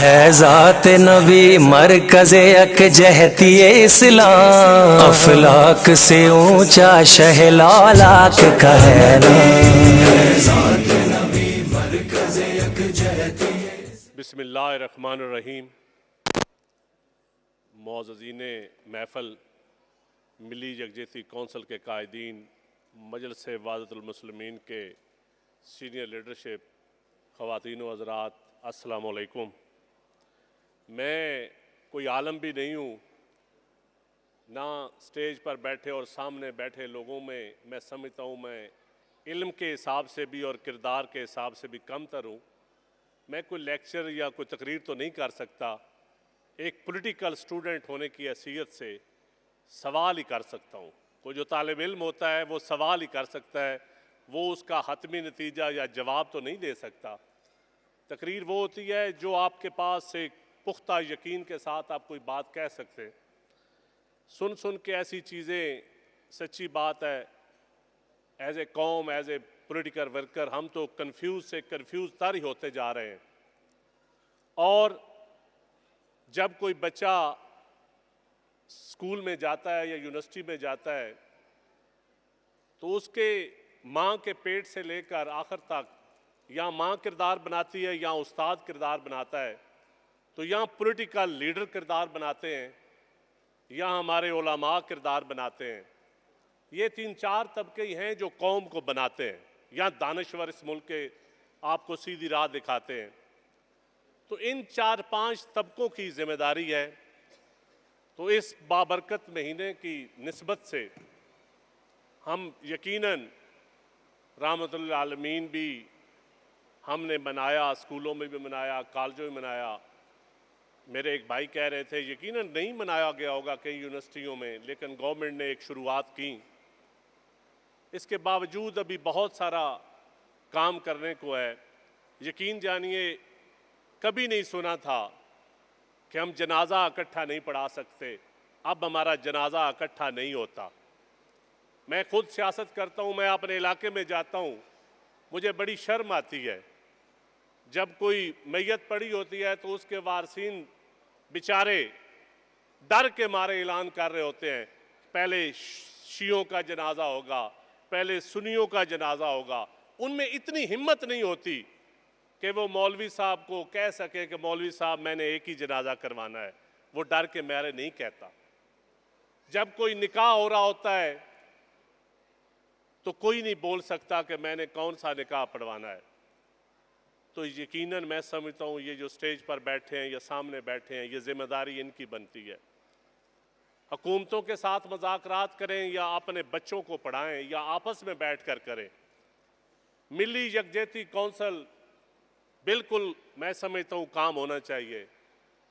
ہے ذات نبی مرکز یکجہتی اسلام، افلاک سے اونچا شہ لالاک کا ہے بسم اللہ الرحمن الرحیم۔ معززین محفل، ملی یکجہتی کونسل کے قائدین، مجلس وحدت المسلمین کے سینئر لیڈرشپ، خواتین و حضرات، السلام علیکم۔ میں کوئی عالم بھی نہیں ہوں، نہ سٹیج پر بیٹھے اور سامنے بیٹھے لوگوں میں سمجھتا ہوں میں علم کے حساب سے بھی اور کردار کے حساب سے بھی کم تر ہوں۔ میں کوئی لیکچر یا کوئی تقریر تو نہیں کر سکتا، ایک پولیٹیکل سٹوڈنٹ ہونے کی حیثیت سے سوال ہی کر سکتا ہوں۔ کوئی جو طالب علم ہوتا ہے وہ سوال ہی کر سکتا ہے، وہ اس کا حتمی نتیجہ یا جواب تو نہیں دے سکتا۔ تقریر وہ ہوتی ہے جو آپ کے پاس ایک پختہ یقین کے ساتھ آپ کوئی بات کہہ سکتے ہیں۔ سن کے ایسی چیزیں، سچی بات ہے، ایز اے قوم، ایز اے پولیٹیکل ورکر، ہم تو کنفیوز سے کنفیوز تر ہی ہوتے جا رہے ہیں۔ اور جب کوئی بچہ اسکول میں جاتا ہے یا یونیورسٹی میں جاتا ہے تو اس کے ماں کے پیٹ سے لے کر آخر تک یا ماں کردار بناتی ہے یا استاد کردار بناتا ہے، تو یہاں پولیٹیکل لیڈر کردار بناتے ہیں یا ہمارے علماء کردار بناتے ہیں۔ یہ 3-4 طبقے ہی ہیں جو قوم کو بناتے ہیں یا دانشور اس ملک کے آپ کو سیدھی راہ دکھاتے ہیں۔ تو ان 4-5 طبقوں کی ذمہ داری ہے۔ تو اس بابرکت مہینے کی نسبت سے ہم یقیناً رحمت للعالمین بھی ہم نے منایا، اسکولوں میں بھی منایا، کالجوں میں منایا۔ میرے ایک بھائی کہہ رہے تھے یقیناً نہیں منایا گیا ہوگا کئی یونیورسٹیوں میں، لیکن گورنمنٹ نے ایک شروعات کی۔ اس کے باوجود ابھی بہت سارا کام کرنے کو ہے۔ یقین جانیے کبھی نہیں سنا تھا کہ ہم جنازہ اکٹھا نہیں پڑھا سکتے، اب ہمارا جنازہ اکٹھا نہیں ہوتا۔ میں خود سیاست کرتا ہوں، میں اپنے علاقے میں جاتا ہوں، مجھے بڑی شرم آتی ہے جب کوئی میت پڑی ہوتی ہے تو اس کے وارثین بیچارے ڈر کے مارے اعلان کر رہے ہوتے ہیں پہلے شیعوں کا جنازہ ہوگا، پہلے سنیوں کا جنازہ ہوگا۔ ان میں اتنی ہمت نہیں ہوتی کہ وہ مولوی صاحب کو کہہ سکے کہ مولوی صاحب میں نے ایک ہی جنازہ کروانا ہے، وہ ڈر کے مارے نہیں کہتا۔ جب کوئی نکاح ہو رہا ہوتا ہے تو کوئی نہیں بول سکتا کہ میں نے کون سا نکاح پڑھوانا ہے۔ تو یقیناً میں سمجھتا ہوں یہ جو سٹیج پر بیٹھے ہیں یا سامنے بیٹھے ہیں، یہ ذمہ داری ان کی بنتی ہے۔ حکومتوں کے ساتھ مذاکرات کریں یا اپنے بچوں کو پڑھائیں یا آپس میں بیٹھ کر کریں۔ ملی یکجہتی کونسل بالکل میں سمجھتا ہوں کام ہونا چاہیے،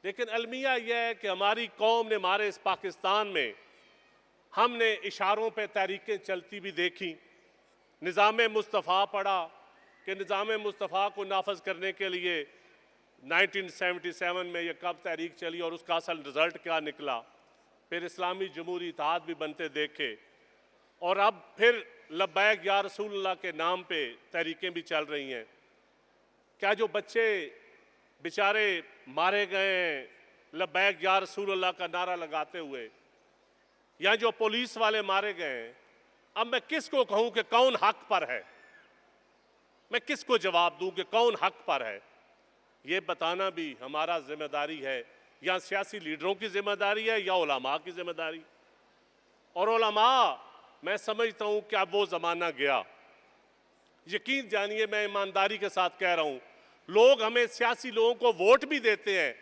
لیکن المیہ یہ ہے کہ ہماری قوم نے، ہمارے اس پاکستان میں ہم نے اشاروں پہ تحریکیں چلتی بھی دیکھی۔ نظام مصطفیٰ پڑھا کہ نظام مصطفیٰ کو نافذ کرنے کے لیے 1977 میں یہ کب تحریک چلی اور اس کا اصل رزلٹ کیا نکلا۔ پھر اسلامی جمہوری اتحاد بھی بنتے دیکھے، اور اب پھر لبیک یا رسول اللہ کے نام پہ تحریکیں بھی چل رہی ہیں۔ کیا جو بچے بیچارے مارے گئے ہیں لبیک یا رسول اللہ کا نعرہ لگاتے ہوئے، یا جو پولیس والے مارے گئے ہیں، اب میں کس کو کہوں کہ کون حق پر ہے؟ میں کس کو جواب دوں کہ کون حق پر ہے؟ یہ بتانا بھی ہمارا ذمہ داری ہے، یا سیاسی لیڈروں کی ذمہ داری ہے یا علماء کی ذمہ داری۔ اور علماء، میں سمجھتا ہوں کہ اب وہ زمانہ گیا۔ یقین جانیے میں ایمانداری کے ساتھ کہہ رہا ہوں، لوگ ہمیں سیاسی لوگوں کو ووٹ بھی دیتے ہیں،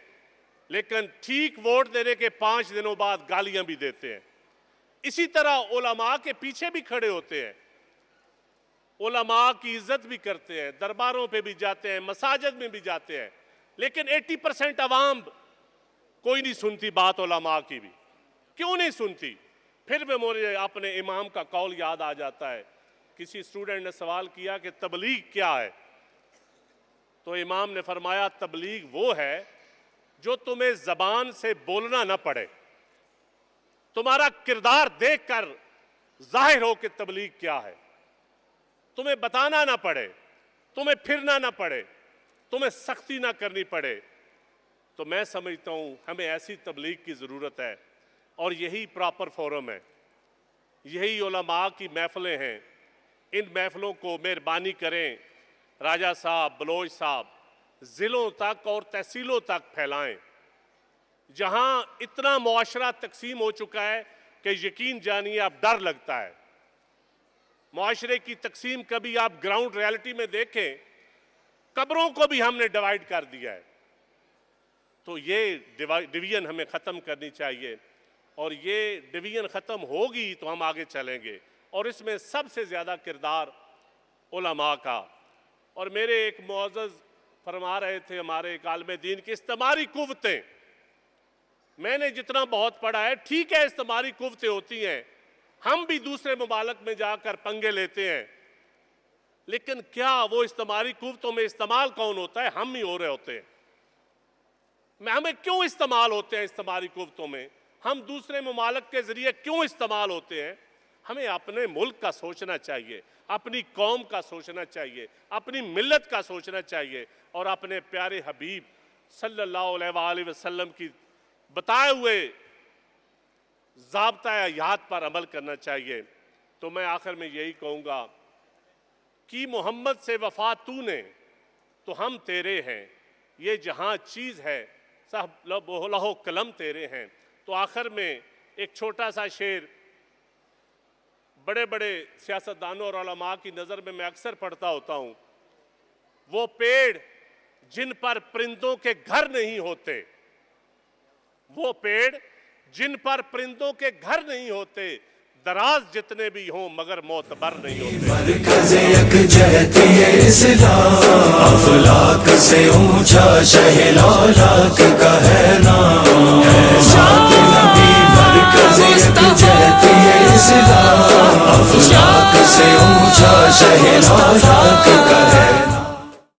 لیکن ٹھیک ووٹ دینے کے 5 دنوں بعد گالیاں بھی دیتے ہیں۔ اسی طرح علماء کے پیچھے بھی کھڑے ہوتے ہیں، علماء کی عزت بھی کرتے ہیں، درباروں پہ بھی جاتے ہیں، مساجد میں بھی جاتے ہیں، لیکن 80% عوام کوئی نہیں سنتی بات علماء کی بھی۔ کیوں نہیں سنتی؟ پھر میں مجھے اپنے امام کا قول یاد آ جاتا ہے۔ کسی اسٹوڈنٹ نے سوال کیا کہ تبلیغ کیا ہے؟ تو امام نے فرمایا تبلیغ وہ ہے جو تمہیں زبان سے بولنا نہ پڑے، تمہارا کردار دیکھ کر ظاہر ہو کہ تبلیغ کیا ہے، تمہیں بتانا نہ پڑے، تمہیں پھرنا نہ پڑے، تمہیں سختی نہ کرنی پڑے، تو میں سمجھتا ہوں ہمیں ایسی تبلیغ کی ضرورت ہے، اور یہی پراپر فورم ہے، یہی علماء کی محفلیں ہیں۔ ان محفلوں کو مہربانی کریں راجہ صاحب، بلوچ صاحب، ضلعوں تک اور تحصیلوں تک پھیلائیں۔ جہاں اتنا معاشرہ تقسیم ہو چکا ہے کہ یقین جانیے اب ڈر لگتا ہے۔ معاشرے کی تقسیم کبھی آپ گراؤنڈ ریالٹی میں دیکھیں، قبروں کو بھی ہم نے ڈیوائیڈ کر دیا ہے۔ تو یہ ڈویژن ہمیں ختم کرنی چاہیے، اور یہ ڈویژن ختم ہوگی تو ہم آگے چلیں گے، اور اس میں سب سے زیادہ کردار علماء کا۔ اور میرے ایک معزز فرما رہے تھے ہمارے ایک عالم دین کی استعماری قوتیں، میں نے جتنا بہت پڑھا ہے، ٹھیک ہے استعماری قوتیں ہوتی ہیں، ہم بھی دوسرے ممالک میں جا کر پنگے لیتے ہیں، لیکن کیا وہ استعماری قوتوں میں استعمال کون ہوتا ہے؟ ہم ہی ہو رہے ہوتے ہیں۔ ہمیں کیوں استعمال ہوتے ہیں استعماری قوتوں میں؟ ہم دوسرے ممالک کے ذریعے کیوں استعمال ہوتے ہیں؟ ہمیں اپنے ملک کا سوچنا چاہیے، اپنی قوم کا سوچنا چاہیے، اپنی ملت کا سوچنا چاہیے، اور اپنے پیارے حبیب صلی اللہ علیہ وآلہ وسلم کی بتائے ہوئے ضابطۂ حیات پر عمل کرنا چاہیے۔ تو میں آخر میں یہی کہوں گا کہ محمد سے وفا تو نے تو ہم تیرے ہیں، یہ جہاں چیز ہے سب لوح قلم تیرے ہیں۔ تو آخر میں ایک چھوٹا سا شعر بڑے بڑے سیاستدانوں اور علماء کی نظر میں اکثر پڑھتا ہوتا ہوں، وہ پیڑ جن پر پرندوں کے گھر نہیں ہوتے، وہ پیڑ جن پر پرندوں کے گھر نہیں ہوتے، دراز جتنے بھی ہوں مگر معتبر نہیں ہوتے۔ مرکز یکجہتی اسلام، افلاک سے اونچا شہ لالاک کا ہے نام، ہے ذات نبی مرکز یکجہتی اسلام، افلاک سے اونچا شہ لالاک کا